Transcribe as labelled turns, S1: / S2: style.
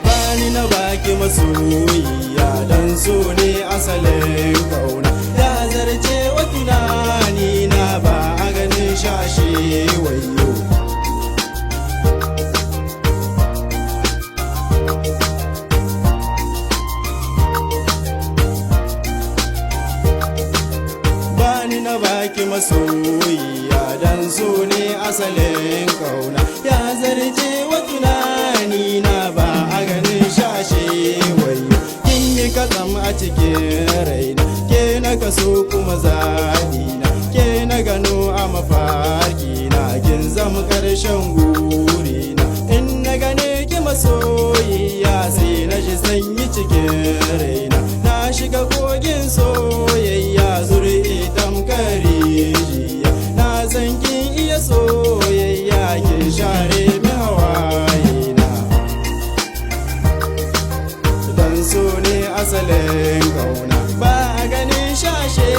S1: Bani na baki masoyiya dan so ne asalin kauna, ya zarce wa tunani na ba a ganin shashe wayo. Bani na baki masoyiya dan so ne asalin kauna, ya zarce wa tunani na ba a ganin shashe wayo. Kin yi katsam a cikin raina, ke na kaso kuma zaɓina, ke na gano a mafarki na, kin zama ƙarshen gurina. In na gane ki masoyiya sai na ji sanyi cikin raina, na shiga kogin soyayya zuri tamkar rijiya. Na san kin iya soyayya, kin share mi hawayena. Dan so ne asalin kauna, ba a ganin shashe.